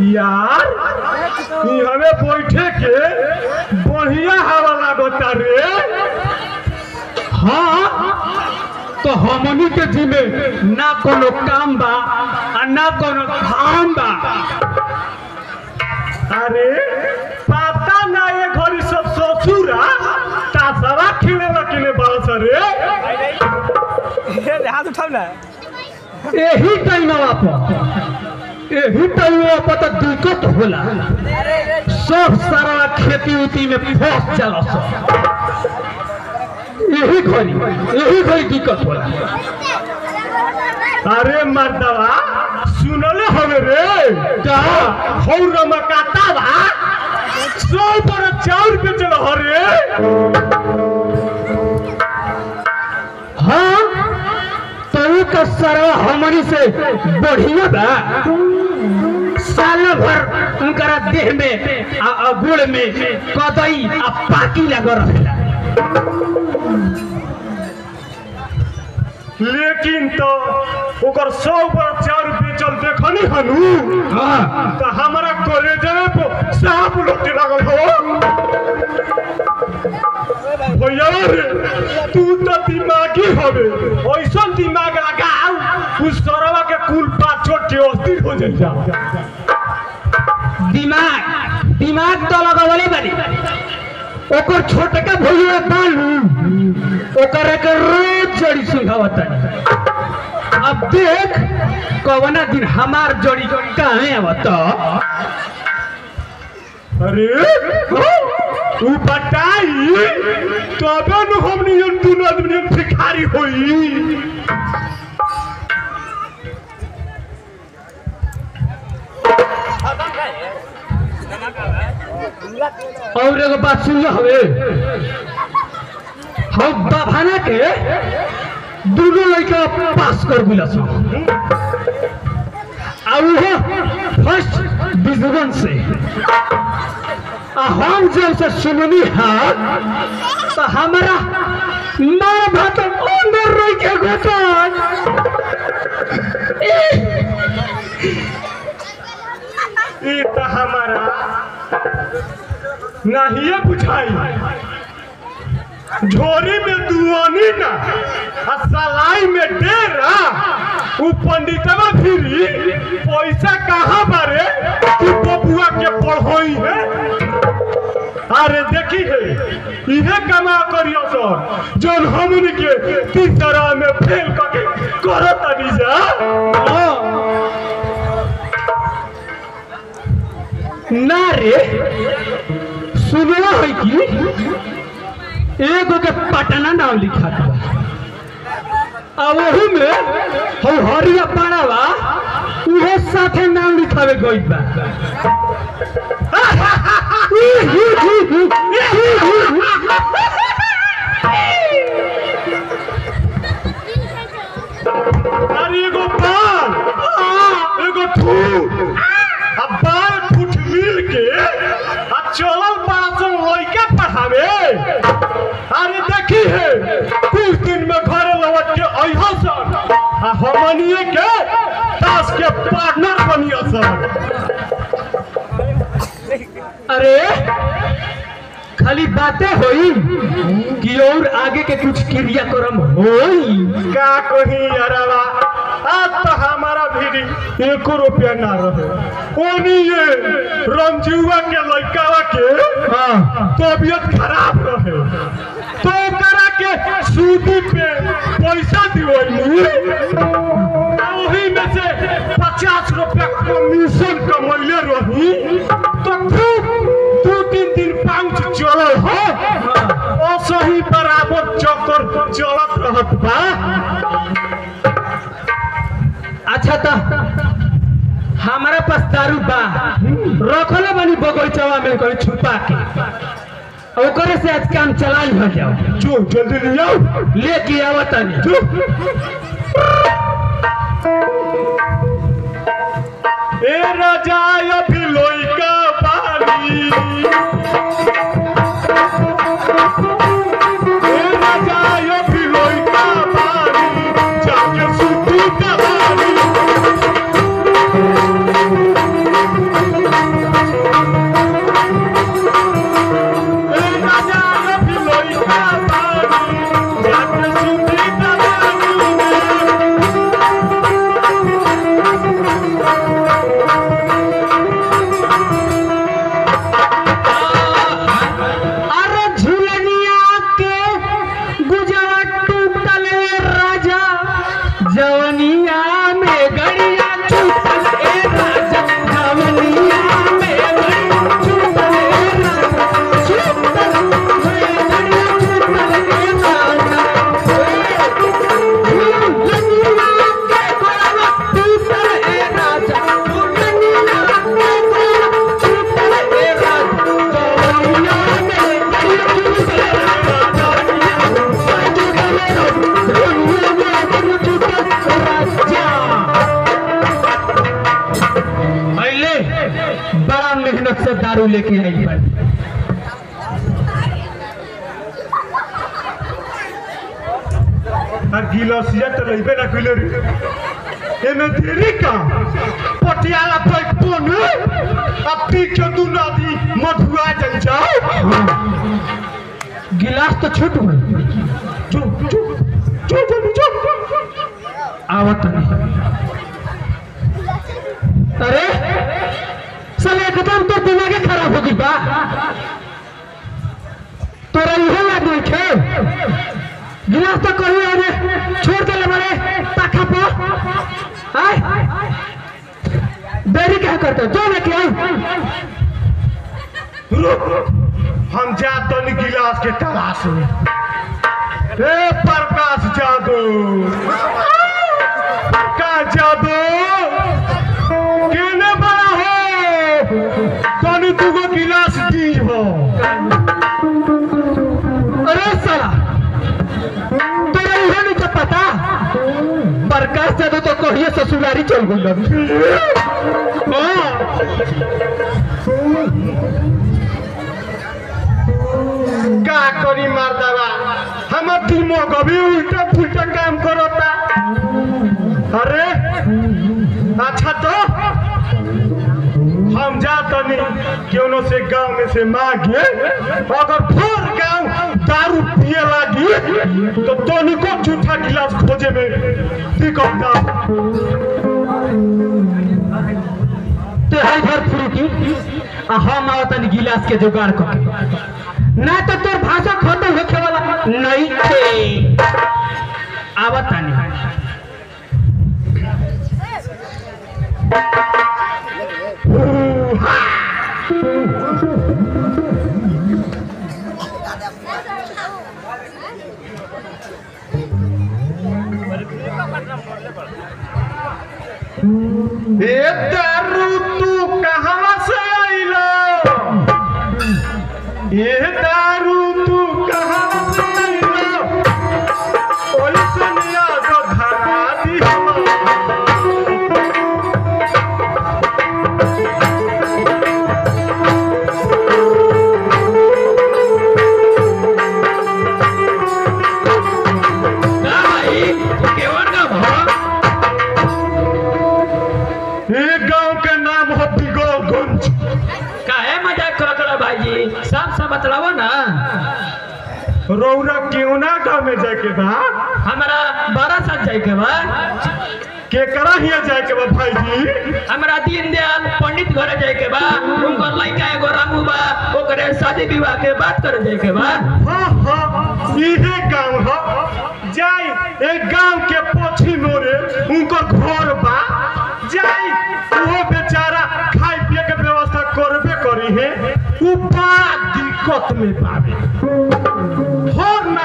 यार हमें बैठे के बढ़िया हवा लागता रे। हाँ तो हमनी के जिम्मे ना कोनो काम बा और ना कोनो धाम बा। अरे पता ना ये घड़ी सब ससुरा तासरा खिले लकिने बाल सरे। हाथ उठाओ ना। यही टाइम पर तो दिक्कत होला। सब सारा खेती उती में फंस चला सब। यही घड़ी दिक्कत होला। अरे मर्दवा सुनले हवे रे का हौ रमकाता बा 100 पर 4 बेचल हो रे। हाँ तो का सरवा हमनी से बढ़िया बा। साल भर उनकरा देह में आ गुड़ में कदई आ पाकी लग रहेला। लेकिन तो ओकर 100 पर 4 बेचल देखनी हनु। हाँ तो हमारा कॉलेजवे पे सांप लोटे लागल हो। भैया रे तू तो दिमागी हवे ऐसा दिमाग लगाओ उस सरवा के कुल 5 छोट के अस्थिर हो जाए। दिमाग तो लगावले बानी। ओकर छोटका भैया बालू ओकर के रोज जड़ी सुंघावता। अब देख कवना दिन हमार जड़ी कहाँ आवता। अरे तू बताई तबे न हमनी तू आदमी भिखारी होई। और एगो बात सुन हवे हम बाभाना के दोनों लड़का पास कर गुला फर्स्ट डिवीजन से। हम जब से सुननी है तो हमारा माँ भात अंदर रह के घटन तो हमारा नहीं बुझाई। झोरी में दुआनी ना सलाई में डेरा उ पंडितवा फिरी पैसा कहाँ बारे तू बबुआ के पढ़ोई है। अरे देखी है इहे कमा करियो सर जोन हमनी के तीसरा में फेल करके करत नहीं जा। ना रे सुनना है कि एगो के पटना नाम लिखा था और वही में हम हरिया पाड़ावा उहे साथे नाम लिखावे गई बा। अरे एगो बाल एगो ठूठ बाल ठूठ मिल के चलल पासन लइका पढ़ावे। अरे देखी है कुछ दिन में घरे लौट के अइहा सन हमनिए के ताश के पार्टनर बनिया सन। अरे खाली बातें होई कि और आगे के कुछ क्रियाक्रम होई का कही अरवा आज तो हमारा भी 1 रुपया ना रहे। ओनी ये रंजुआ के लड़कावा के तबियत खराब रहे तो करा के सूदी पे पैसा दिवनी वही में से 50 रुपया कमीशन कमैले रही तो खूब 2-3 दिन पाउच चलल हो असही बराबर चक्कर चलत रहत बा। अच्छा तो हमारा पास दारू बा रखले बनी बगीचवा में कोई छुपा के ओकरे से आज काम चला हो जाओ। जो जल्दी ले आओ लेके आवता नहीं जो ए राजा अभी लोइका पानी ए राजा अभी लोइका पानी जाके सुत दारू लेके आई बा। गिलासिया तो लेबे ना कइले रे एमे देरी का पटियाला पैक बोनु अब पी के तू नदी मधुआ चल जाओ। गिलास तो छूट गई। चुप चुप चुप चुप आवत नहीं। अरे साले एकदम तो दिमाग खराब हो गई बा। तोरा इहे याद नहीं खे गिलास तो कहीं और छोड़ दे बड़े पाखा पर। आए देरी क्या करते हो? जो लेके आओ। रुक हम जाते नहीं गिलास के तलाश में। ए प्रकाश जादू का जादू केने बड़ा हो तनी तुगो गिलास दी हो। अरे साला तेरा इहे नहीं तो पता प्रकाश जादू तो कहिए ससुरारी चल गई। का करी मर्दवा हमर दिमाग अभी उल्टा पुल्टा काम करता। अरे अच्छा तो हम जातनी क्यों से गांव में से मांगे अगर फिर गांव दारू पिए लगी तो तोनी को झूठा गिलास खोजे में दिक्कत ना। तेहाई भर फ्रूटी हम आवतन गिलास के जुगाड़ करके ना तो तोर भाषा खत्म होखे वाला नहीं थे। आवतन ए दारू तू कहाँ से आइलो? ये दारू तू कहाँ से आइलो? ओइसन याद धरा दी सब बतलावा ना। रौरा क्यों ना गाँव में जाके बा? हमारा 12 साल जाए के बा। केकरा हिया जाए के बा भाईजी? हमारा दीनदयाल पंडित घर जाए के बा। उनकर लड़का एगो रामू बा ओकरे शादी विवाह के बात करे जाए के बा। हाँ हाँ इहे गाँव ह जाई एक गाँव के पोछी मोरे उनकर घर बा जाई वो बेचारा खाए पिए के व्यवस्था करबे करी है उ बड़ा दिक्कत में पावे।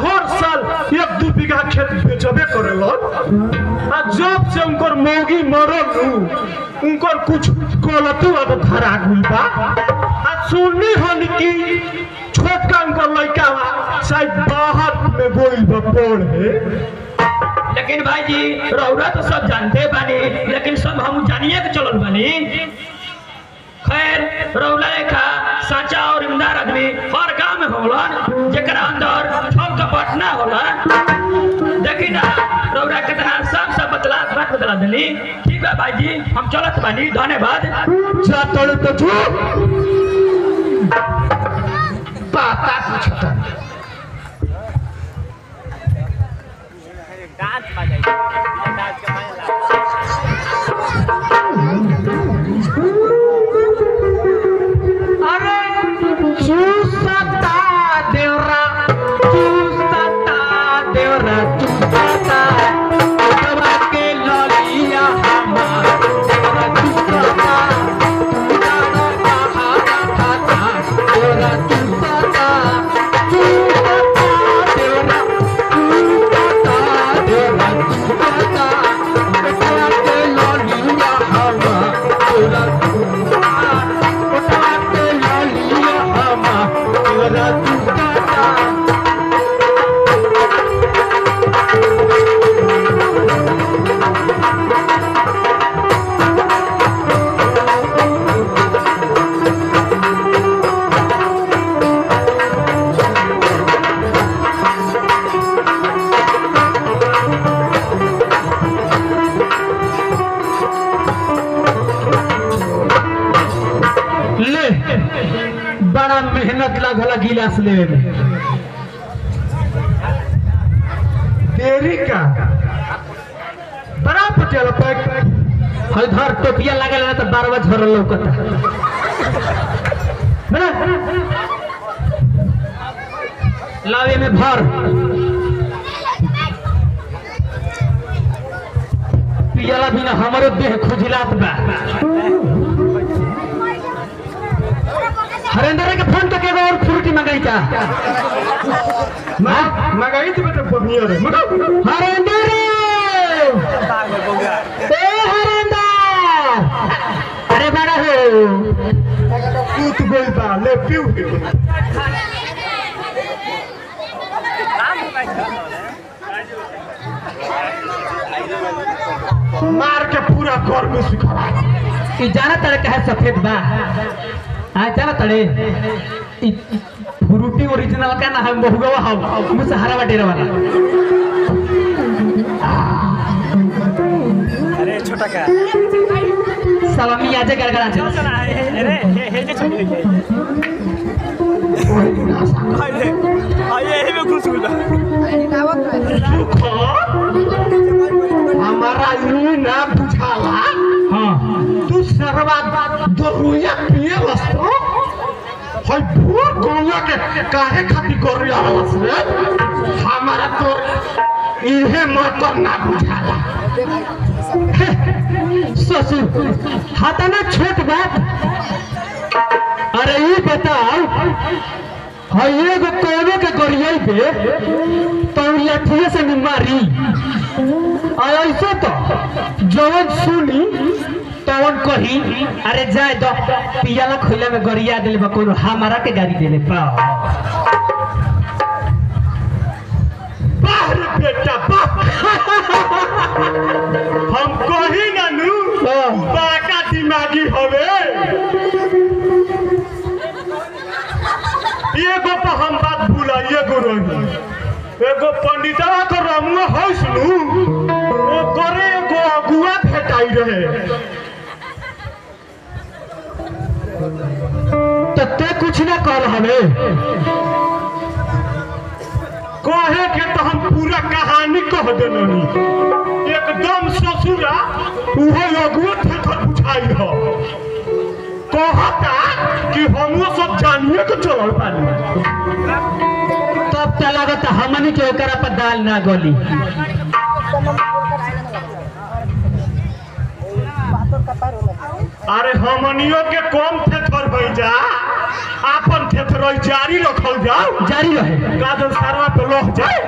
हर साल 1-2 बीघा खेत बेचबे करेलन आ जब से उनकर मौगी मरल उनकर कुछ गलती अब धरा गइल बा। आ सुननी हन कि छोटका उनकर लड़का बा शायद बाहर में गइल बा पढ़े। लेकिन भाईजी रौरा तो सब जानते बानी लेकिन सब हम जानिए के चलल बानी। खैर रौला रेखा साचा और ईमानदार आदमी हर गांव में होलन जेकरा अंदर छल कपट ना होला। देखी ना रौरा कितना साफ साफ बात बतला देली। ठीक बा भाईजी हम चलत बानी धन्यवाद। जा तोड़ तो चुप पाता पूछता डांस बजाई डांस के मायने अरे चूसता देवरा चूसता उठवा के ललिया हमार चूसता देवरा चूसता देवरा मिनट लागला गिलास लेवे में। तेरी का बड़ा पटियाला पैक हई धर टोपिया लागल ना तो 12 बजे झरल लौकता बना लावे में भर पियाला बिना हमारो देह खुजलात बा। हरेंद्र के फोन तो के और फ्रूटी मंगाई का मंगाई थी बेटा बढ़िया रे हरेंद्र ए हरेंद्र अरे बड़ा हो तू बोल बा ले पियो मार के पूरा घर में सुखा ई जाना तड़े कहे सफेद बा आ जाना तड़े ई फ्रूटी ओरिजिनल का ना हम बहुगवा हम मुसहरा बटेरा वाला। अरे छोटा का सलामी आजे गड़गड़ा चल अरे हे जे छोटी है ये में घुस गया हमारा ये ना बुझाला। हां तू सरवा दरुया पिए लस्तो हई भूर गोला के काहे खाती कर रही आवाज रे हमारा तो इहे मत ना बुझाला। ससुर हाथा ना छोट बात। अरे ये बताओ हई एगो कोनो के गरियाई पे तो लाठिए से मारी आ ऐसे तो जवन सुनी तवन कही अरे जाए दो पियाला खोला में गरिया दिले बा कोनो हमारा के गाड़ी देले पा बाहर बेटा बाप हम कही ना नू बाका दिमागी हवे एगो तो हम बात भुलाइए गो रही एगो पंडितवा के रमुआ है सुनू वो करे एगो अगुआ भेटाई रहे तो ते कुछ ना कहल हमें कहे के तो हम पूरा कहानी कह देनी एकदम ससुरा उहे अगुआ थे तो बुझाई हो कहता कि हम सब जानिए के चलल पानी तब तो लागत हमनी के ओकरा पर दाल ना गली। अरे हमनियों के कम थेथर भई जा आपन थेथर जारी रखल जाओ जारी रहे काजल सारवा पे लह जाए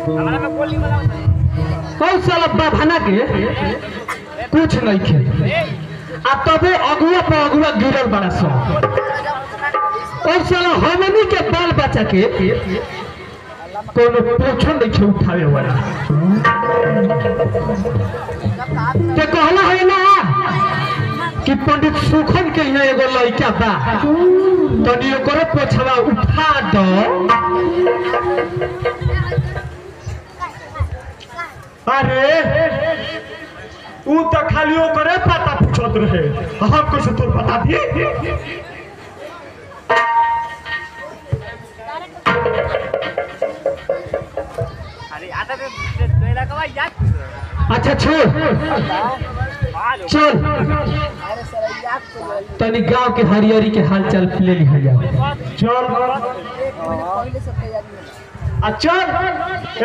हमारा में गोली वाला कौन साला बाभाना के कुछ नहीं खे आ तबे अगुआ पर अगुआ गिरल बड़ा सो और साला हमनी के बाल बच्चा के कोनो पोछो नहीं खे उठावे वाला ते कहला है ना कि पंडित सुखन के यहाँ एगो लड़का बा तनी ओकरे पोछवा उठा दो। अरे ऊ तो खाली ओकरे पता पूछत रहे हम कुछ तो बता दी अरे आता पे तेरा का याद अच्छा छोड़ चल तनी गांव के हरियरी के हालचाल ले लिया जाए। चल चल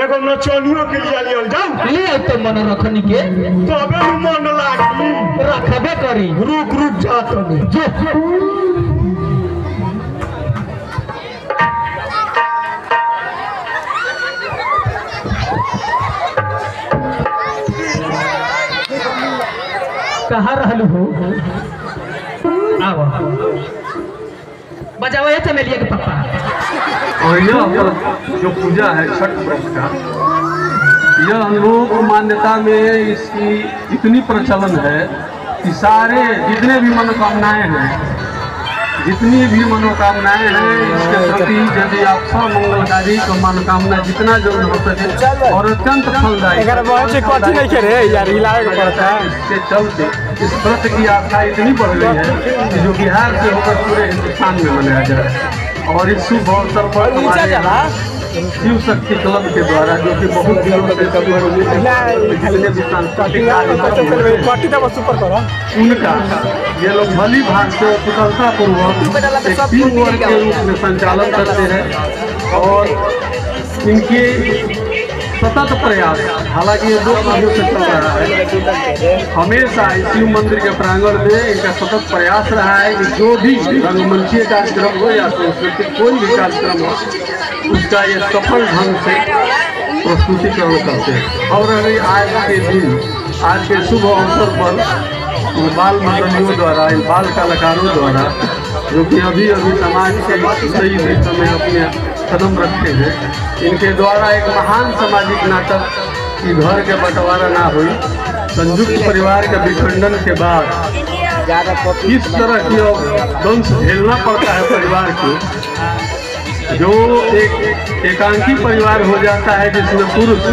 एगो नचनियों के लिए लियल जाओ ले आओ तो मन रखनी के तबे नु मन लागी रखबे करी रुक रुक जा तबे जो कहाँ रहलू हो आओ बजाओ ये चमेलिया के पापा। और यह जो पूजा है छठ व्रत का यह लोक मान्यता में इसकी इतनी प्रचलन है कि सारे जितने भी मनोकामनाएं हैं जितनी भी मनोकामनाएं हैं इसके प्रति यदि आप सब मंगलकारी तो मनोकामना जितना जरूर हो सके और अत्यंत फलदायी कठिन नहीं करे यार हिलाए पड़ता है। इसके चलते इस व्रत की आस्था इतनी बढ़ गई है कि जो बिहार से होकर पूरे हिंदुस्तान में मनाया जा रहा है। और इस शुभ अवसर पर हमारे शिव शक्ति क्लब के द्वारा, जो कि बहुत दिनों से उनका ये लोग भली भाग से कुशलता पूर्वक टीम वर्क के रूप में संचालन करते हैं। और इनके सतत प्रयास, हालांकि ये 2 महीनों से चल रहा है, हमेशा शिव मंदिर के प्रांगण में इनका सतत प्रयास रहा है कि जो भी रंगमंचीय कार्यक्रम हो या सांस्कृतिक कोई भी कार्यक्रम हो, उसका ये सफल ढंग से प्रस्तुतिकरण करते हैं। और अभी आज के दिन, आज के शुभ अवसर पर बाल मंडलियों द्वारा, इन बाल कलाकारों द्वारा, जो कि अभी अभी समाज के सही दिशा में अपने कदम रखते हैं, इनके द्वारा एक महान सामाजिक नाटक की घर के बंटवारा ना हुई, संयुक्त परिवार के विखंडन के बाद किस तरह की दंश झेलना पड़ता है परिवार को, जो एक एकांकी परिवार हो जाता है जिसमें पुरुष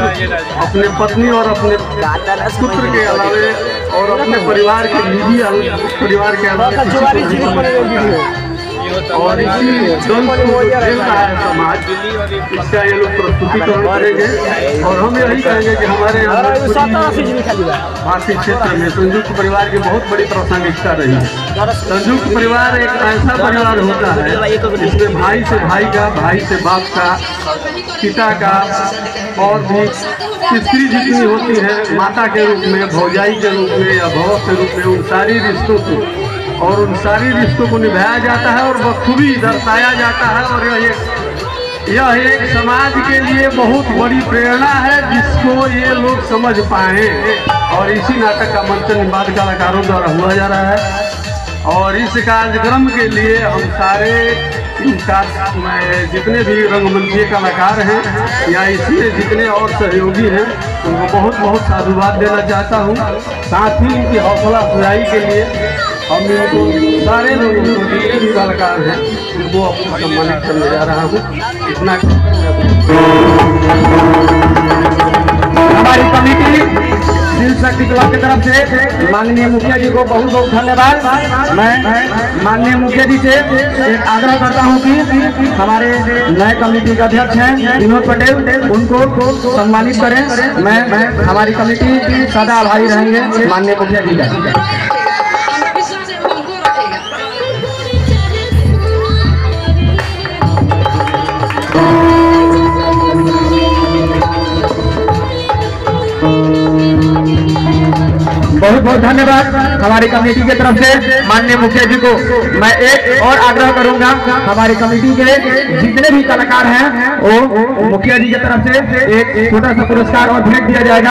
अपने पत्नी और अपने पुत्र के अलावे और अपने परिवार के निजी परिवार के अलावे और इसी दंश को झेल रहा है समाज, इसका ये लोग प्रस्तुतिकरण करेंगे। और हम यही कहेंगे कि हमारे भारतीय क्षेत्र में संयुक्त परिवार की बहुत बड़ी प्रासंगिकता रही है। संयुक्त परिवार एक ऐसा परिवार होता है जिसमें भाई से भाई का, भाई से बाप का, पिता का, और भी स्त्री जितनी होती है माता के रूप में, भौजाई के रूप में या भव के रूप में, उन सारी रिश्तों को और उन सारी रिश्तों को निभाया जाता है और बखूबी दर्शाया जाता है। और यह एक समाज के लिए बहुत बड़ी प्रेरणा है जिसको ये लोग समझ पाए। और इसी नाटक का मंचन बाल कलाकारों द्वारा हुआ जा रहा है। और इस कार्यक्रम के लिए हम सारे जितने भी रंगमंचीय कलाकार हैं या इसमें जितने और सहयोगी हैं, उनको बहुत बहुत साधुवाद देना चाहता हूँ। साथ ही इनकी हौसला अफजाई के लिए हम इनको सारे लोगों को, जितने भी कलाकार हैं, उनको अपना सम्मानित करने जा रहा हूँ। इतना हमारी कमेटी शिव शक्ति क्लब की तरफ से माननीय मुखिया जी को बहुत बहुत धन्यवाद। मैं माननीय मुखिया जी से एक आग्रह करता हूं कि हमारे नए कमेटी के अध्यक्ष हैं विनोद पटेल, उनको सम्मानित करें। मैं हमारी कमेटी सदा आभारी रहेंगे माननीय मुखिया जी का। बहुत बहुत धन्यवाद हमारी कमेटी की तरफ से माननीय मुखिया जी को। मैं एक और आग्रह करूंगा, हमारी कमेटी के जितने भी कलाकार हैं वो मुखिया जी की तरफ से एक छोटा सा पुरस्कार और भेंट दिया जाएगा।